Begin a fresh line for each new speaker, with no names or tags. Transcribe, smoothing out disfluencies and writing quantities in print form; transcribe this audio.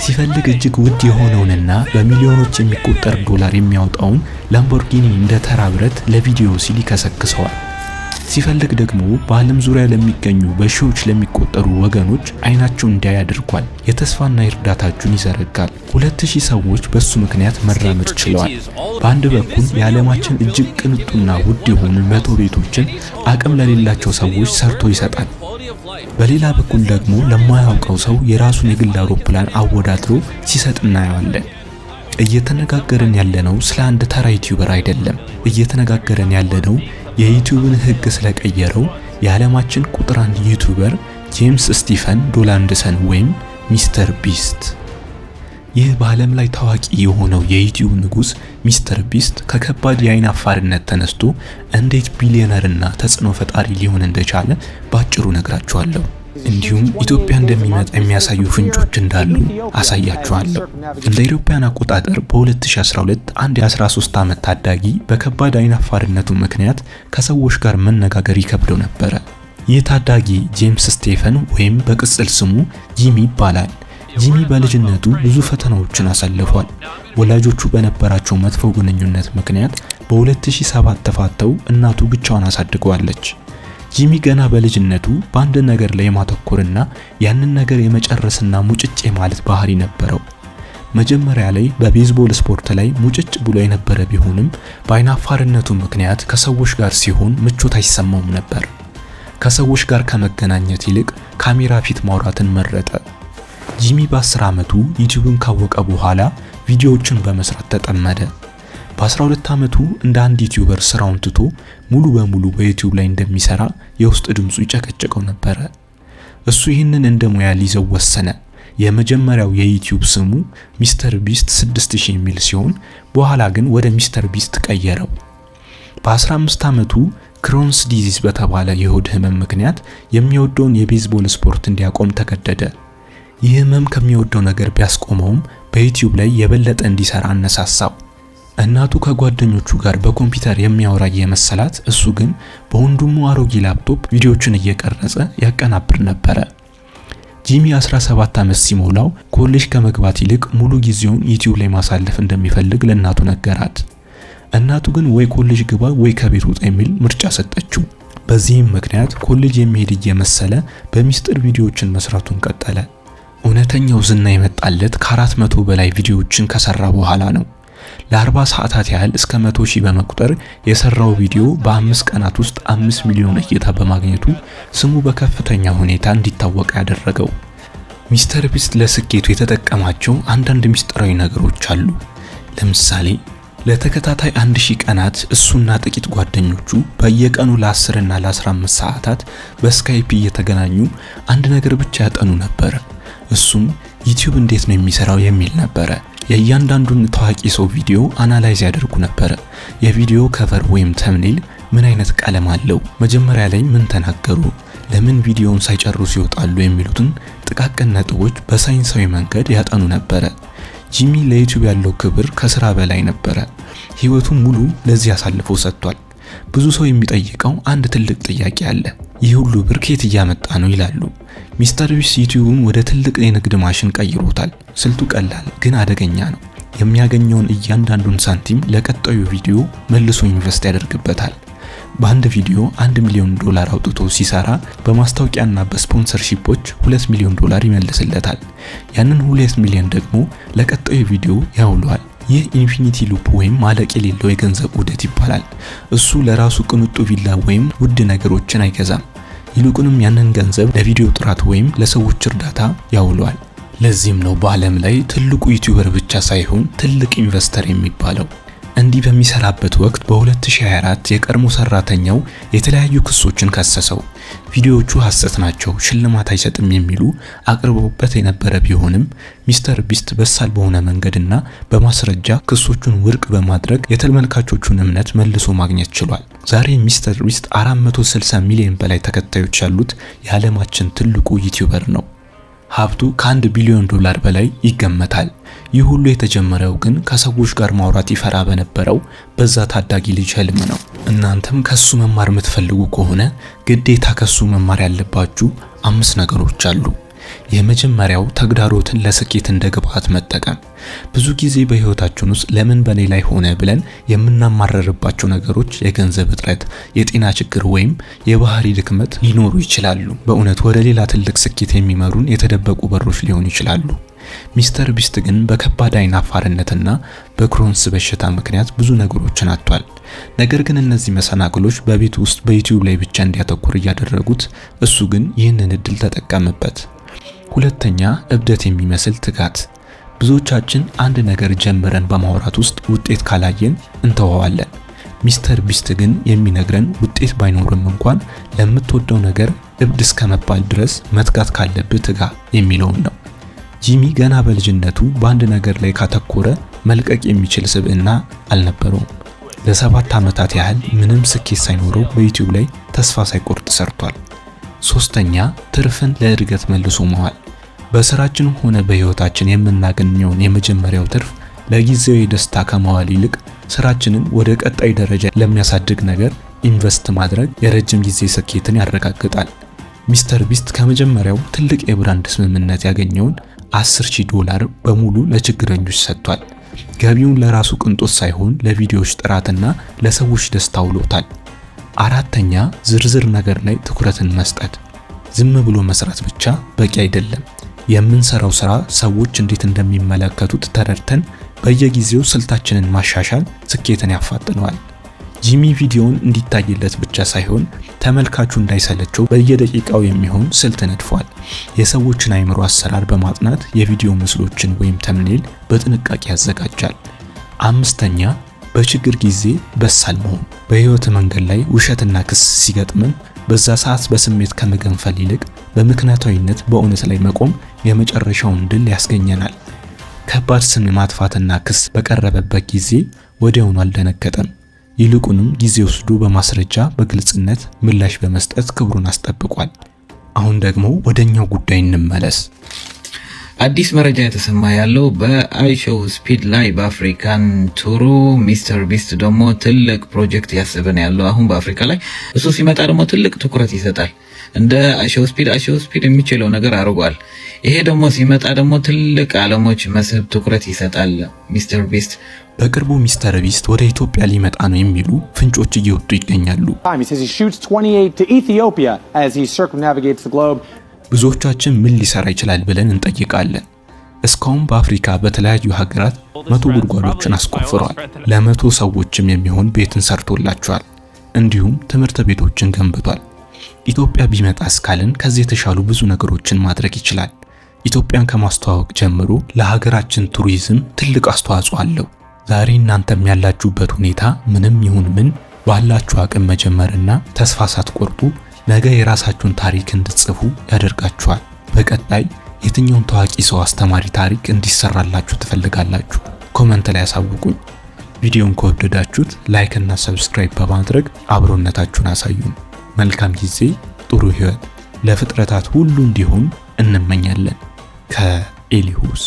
ሲፈልግ እጅግ ውድ የሆነውንና በሚሊዮኖች የሚቆጠር ዶላር የሚያወጣውን ላምቦርጊኒ እንደ ተራ ብረት ለቪዲዮ ሲል ይከሰክሰዋል። ሲፈልግ ደግሞ በዓለም ዙሪያ ለሚገኙ በሺዎች ለሚቆጠሩ ወገኖች አይናቸው እንዲያይ ያደርጋል። የተስፋና የእርዳታችሁን ይዘረጋል። 2000 ሰዎች በሱ ምክንያት መራመድ ችለዋል። በአንድ በኩል የዓለማችን እጅግ ቅንጡና ውድ የሆኑ 100 ቤቶችን አቅም ለሌላቸው ሰዎች ሰርቶ ይሰጣል። በሌላ በኩል ደግሞ ለማያውቀው ሰው የራሱን የግል አውሮፕላን አወዳድሮ ሲሰጥ እናየዋለን። እየተነጋገርን ያለነው ስለ አንድ ተራ ዩቲዩበር አይደለም። እየተነጋገርን ያለነው የዩቲዩብን ህግ ስለቀየረው የዓለማችን ቁጥር 1 ዩቲዩበር ጄምስ ስቲፈን ዶላንድሰን ወይም ሚስተር ቢስት። ይህ በዓለም ላይ ታዋቂ የሆነው የዩቲዩብ ንጉስ ሚስተር ቢስት ከከባድ የአይን አፋርነት ተነስቶ እንዴት ቢሊዮነርና ተጽዕኖ ፈጣሪ ሊሆን እንደቻለ ባጭሩ ነግራችኋለሁ። እንዲሁም ኢትዮጵያ እንደሚመጣ የሚያሳዩ ፍንጮች እንዳሉ አሳያችኋለሁ። እንደ አውሮፓውያን አቆጣጠር በ2012 አንድ የ13 ዓመት ታዳጊ በከባድ አይን አፋርነቱ ምክንያት ከሰዎች ጋር መነጋገር ይከብደው ነበር። ይህ ታዳጊ ጄምስ ስቲፈን ወይም በቅጽል ስሙ ጂሚ ይባላል። ጂሚ በልጅነቱ ብዙ ፈተናዎችን አሳልፏል። ወላጆቹ በነበራቸው መጥፎ ግንኙነት ምክንያት በ2007 ተፋተው እናቱ ብቻዋን አሳድገዋለች። ጂሚ ገና በልጅነቱ በአንድ ነገር ላይ ማተኮርና ያንን ነገር የመጨረስና ሙጭጭ ማለት ባህሪ ነበረው። መጀመሪያ ላይ በቤዝቦል ስፖርት ላይ ሙጭጭ ብሎ የነበረ ቢሆንም በአይን አፋርነቱ ምክንያት ከሰዎች ጋር ሲሆን ምቾት አይሰማውም ነበር። ከሰዎች ጋር ከመገናኘት ይልቅ ካሜራ ፊት ማውራትን መረጠ። ጂሚ በ10 ዓመቱ ዩቲዩብን ካወቀ በኋላ ቪዲዮዎችን በመስራት ተጠመደ። በ12 ዓመቱ እንደ አንድ ዩቲዩበር ስራውን ትቶ ሙሉ በሙሉ በዩቲዩብ ላይ እንደሚሰራ የውስጥ ድምጹ ይጨቀጨቀው ነበር። እሱ ይህንን እንደ ሙያ ሊይዘው ወሰነ። የመጀመሪያው የዩቲዩብ ስሙ ሚስተር ቢስት 6000 የሚል ሲሆን በኋላ ግን ወደ ሚስተር ቢስት ቀየረው። በ15 ዓመቱ ክሮንስ ዲዚዝ በተባለ የሆድ ህመም ምክንያት የሚወደውን የቤዝቦል ስፖርት እንዲያቆም ተገደደ። ይህ ህመም ከሚወደው ነገር ቢያስቆመውም በዩቲዩብ ላይ የበለጠ እንዲሰራ አነሳሳው። እናቱ ከጓደኞቹ ጋር በኮምፒውተር የሚያወራ የመሰላት፣ እሱ ግን በወንድሙ አሮጌ ላፕቶፕ ቪዲዮዎችን እየቀረጸ ያቀናብር ነበር። ጂሚ 17 ዓመት ሲሞላው ኮሌጅ ከመግባት ይልቅ ሙሉ ጊዜውን ዩቲዩብ ላይ ማሳለፍ እንደሚፈልግ ለእናቱ ነገራት። እናቱ ግን ወይ ኮሌጅ ግባ ወይ ከቤት ውጣ የሚል ምርጫ ሰጠችው። በዚህም ምክንያት ኮሌጅ የሚሄድ እየመሰለ በሚስጥር ቪዲዮዎችን መስራቱን ቀጠለ። እውነተኛው ዝና የመጣለት ከ400 በላይ ቪዲዮዎችን ከሰራ በኋላ ነው። ለ40 ሰዓታት ያህል እስከ 100,000 በመቁጠር የሰራው ቪዲዮ በ5 ቀናት ውስጥ 5 ሚሊዮን እይታ በማግኘቱ ስሙ በከፍተኛ ሁኔታ እንዲታወቅ ያደረገው። ሚስተር ቢስት ለስኬቱ የተጠቀማቸው አንዳንድ ሚስጥራዊ ነገሮች አሉ። ለምሳሌ ለተከታታይ 1000 ቀናት እሱና ጥቂት ጓደኞቹ በየቀኑ ለ10 እና ለ15 ሰዓታት በስካይፕ እየተገናኙ አንድ ነገር ብቻ ያጠኑ ነበር። እሱም ዩቲዩብ እንዴት ነው የሚሰራው የሚል ነበር። የእያንዳንዱን ታዋቂ ሰው ቪዲዮ አናላይዝ ያደርጉ ነበር። የቪዲዮ ከቨር ወይም ተምኔል ምን አይነት ቀለም አለው፣ መጀመሪያ ላይ ምን ተናገሩ፣ ለምን ቪዲዮውን ሳይጨርሱ ይወጣሉ የሚሉትን ጥቃቅን ነጥቦች በሳይንሳዊ መንገድ ያጠኑ ነበር። ጂሚ ለዩቲዩብ ያለው ክብር ከስራ በላይ ነበር። ህይወቱን ሙሉ ለዚህ አሳልፎ ሰጥቷል። ብዙ ሰው የሚጠይቀው አንድ ትልቅ ጥያቄ አለ። ይህ ሁሉ ብር ከየት እያመጣ ነው ይላሉ። ሚስተር ቢስት ዩቲዩብን ወደ ትልቅ የንግድ ማሽን ቀይሮታል። ስልቱ ቀላል ግን አደገኛ ነው። የሚያገኘውን እያንዳንዱን ሳንቲም ለቀጣዩ ቪዲዮ መልሶ ኢንቨስት ያደርግበታል። በአንድ ቪዲዮ $1 ሚሊዮን አውጥቶ ሲሰራ በማስታወቂያና በስፖንሰርሺፖች $2 ሚሊዮን ይመልስለታል። ያንን 2 ሚሊዮን ደግሞ ለቀጣዩ ቪዲዮ ያውለዋል። ይህ ኢንፊኒቲ ሉፕ ወይም ማለቅ የሌለው የገንዘብ ውደት ይባላል። እሱ ለራሱ ቅንጡ ቪላ ወይም ውድ ነገሮችን አይገዛም። ይልቁንም ያንን ገንዘብ ለቪዲዮ ጥራት ወይም ለሰዎች እርዳታ ያውለዋል። ለዚህም ነው በዓለም ላይ ትልቁ ዩቲዩበር ብቻ ሳይሆን ትልቅ ኢንቨስተር የሚባለው። እንዲህ በሚሰራበት ወቅት በ2024 የቀድሞ ሰራተኛው የተለያዩ ክሶችን ከሰሰው። ቪዲዮዎቹ ሐሰት ናቸው፣ ሽልማት አይሰጥም የሚሉ አቅርቦበት የነበረ ቢሆንም ሚስተር ቢስት በሳል በሆነ መንገድና በማስረጃ ክሶቹን ውድቅ በማድረግ የተመልካቾቹን እምነት መልሶ ማግኘት ችሏል። ዛሬ ሚስተር ቢስት 460 ሚሊዮን በላይ ተከታዮች ያሉት የዓለማችን ትልቁ ዩቲዩበር ነው። ሀብቱ ከ$1 ቢሊዮን በላይ ይገመታል። ይህ ሁሉ የተጀመረው ግን ከሰዎች ጋር ማውራት ይፈራ በነበረው በዛ ታዳጊ ልጅ ህልም ነው። እናንተም ከሱ መማር የምትፈልጉ ከሆነ ግዴታ ከሱ መማር ያለባችሁ 5 ነገሮች አሉ። የመጀመሪያው ተግዳሮትን ለስኬት እንደ ግብዓት መጠቀም። ብዙ ጊዜ በህይወታችን ውስጥ ለምን በኔ ላይ ሆነ ብለን የምናማረርባቸው ነገሮች የገንዘብ እጥረት፣ የጤና ችግር ወይም የባህሪ ድክመት ሊኖሩ ይችላሉ። በእውነት ወደ ሌላ ትልቅ ስኬት የሚመሩን የተደበቁ በሮች ሊሆኑ ይችላሉ። ሚስተር ቢስት ግን በከባድ አይን አፋርነትና በክሮንስ በሽታ ምክንያት ብዙ ነገሮችን አጥቷል። ነገር ግን እነዚህ መሰናክሎች በቤቱ ውስጥ በዩቲዩብ ላይ ብቻ እንዲያተኩር እያደረጉት፣ እሱ ግን ይህንን እድል ተጠቀመበት። ሁለተኛ፣ እብደት የሚመስል ትጋት። ብዙዎቻችን አንድ ነገር ጀምረን በማውራት ውስጥ ውጤት ካላየን እንተወዋለን። ሚስተር ቢስት ግን የሚነግረን ውጤት ባይኖርም እንኳን ለምትወደው ነገር እብድ እስከመባል ድረስ መትጋት ካለብህ ትጋ የሚለውን ነው። ጂሚ ገና በልጅነቱ በአንድ ነገር ላይ ካተኮረ መልቀቅ የሚችል ስብዕና አልነበረውም። ለ7 ዓመታት ያህል ምንም ስኬት ሳይኖረው በዩቲዩብ ላይ ተስፋ ሳይቆርጥ ሰርቷል። ሶስተኛ፣ ትርፍን ለእድገት መልሶ መዋል። በስራችን ሆነ በህይወታችን የምናገኘውን የመጀመሪያው ትርፍ ለጊዜያዊ ደስታ ከመዋል ይልቅ ስራችንን ወደ ቀጣይ ደረጃ ለሚያሳድግ ነገር ኢንቨስት ማድረግ የረጅም ጊዜ ስኬትን ያረጋግጣል። ሚስተር ቢስት ከመጀመሪያው ትልቅ የብራንድ ስምምነት ያገኘውን $10,000 በሙሉ ለችግረኞች ሰጥቷል። ገቢውን ለራሱ ቅንጦት ሳይሆን ለቪዲዮዎች ጥራትና ለሰዎች ደስታ ውሎታል። አራተኛ፣ ዝርዝር ነገር ላይ ትኩረትን መስጠት። ዝም ብሎ መስራት ብቻ በቂ አይደለም። የምንሰራው ስራ ሰዎች እንዴት እንደሚመለከቱት ተረድተን በየጊዜው ስልታችንን ማሻሻል ስኬትን ያፋጥነዋል። ጂሚ ቪዲዮውን እንዲታይለት ብቻ ሳይሆን ተመልካቹ እንዳይሰለቸው በየደቂቃው የሚሆን ስልት ነድፏል። የሰዎችን አይምሮ አሰራር በማጥናት የቪዲዮ ምስሎችን ወይም ተምኔል በጥንቃቄ ያዘጋጃል። አምስተኛ፣ በችግር ጊዜ በሳል መሆን። በህይወት መንገድ ላይ ውሸትና ክስ ሲገጥምን በዛ ሰዓት በስሜት ከመገንፈል ይልቅ በምክንያታዊነት በእውነት ላይ መቆም የመጨረሻውን ድል ያስገኘናል። ከባድ ስም ማጥፋትና ክስ በቀረበበት ጊዜ ወዲያውኑ አልደነገጠም። ይልቁንም ጊዜ ወስዶ በማስረጃ በግልጽነት ምላሽ በመስጠት ክብሩን አስጠብቋል። አሁን ደግሞ ወደኛው ጉዳይ እንመለስ።
አዲስ መረጃ የተሰማ ያለው በአይሾው ስፒድ ላይ በአፍሪካን ቱሩ ሚስተር ቢስት ደግሞ ትልቅ ፕሮጀክት ያስበን ያለው አሁን በአፍሪካ ላይ እሱ ሲመጣ ደግሞ ትልቅ ትኩረት ይሰጣል። እንደ አይሾው ስፒድ የሚችለው ነገር አድርጓል። ይሄ ደግሞ ሲመጣ ደግሞ ትልቅ ዓለሞች መስህብ ትኩረት ይሰጣል ሚስተር ቢስት።
በቅርቡ ሚስተር ቢስት ወደ ኢትዮጵያ ሊመጣ ነው የሚሉ ፍንጮች እየወጡ ይገኛሉ። ብዙዎቻችን ምን ሊሰራ ይችላል ብለን እንጠይቃለን። እስካሁን በአፍሪካ በተለያዩ ሀገራት 100 ጉድጓዶችን አስቆፍሯል። ለ100 ሰዎችም የሚሆን ቤትን ሰርቶላቸዋል። እንዲሁም ትምህርት ቤቶችን ገንብቷል። ኢትዮጵያ ቢመጣ እስካልን ከዚህ የተሻሉ ብዙ ነገሮችን ማድረግ ይችላል። ኢትዮጵያን ከማስተዋወቅ ጀምሮ ለሀገራችን ቱሪዝም ትልቅ አስተዋጽኦ አለው። ዛሬ እናንተም ያላችሁበት ሁኔታ ምንም ይሁን ምን ባላችሁ አቅም መጀመርና ተስፋ ሳትቆርጡ ነገ የራሳችሁን ታሪክ እንድትጽፉ ያደርጋችኋል። በቀጣይ የትኛውን ታዋቂ ሰው አስተማሪ ታሪክ እንዲሰራላችሁ ትፈልጋላችሁ? ኮሜንት ላይ አሳውቁኝ። ቪዲዮውን ከወደዳችሁት ላይክ እና ሰብስክራይብ በማድረግ አብሮነታችሁን አሳዩን። መልካም ጊዜ፣ ጥሩ ህይወት ለፍጥረታት ሁሉ እንዲሆን እንመኛለን። ከኤሊሁስ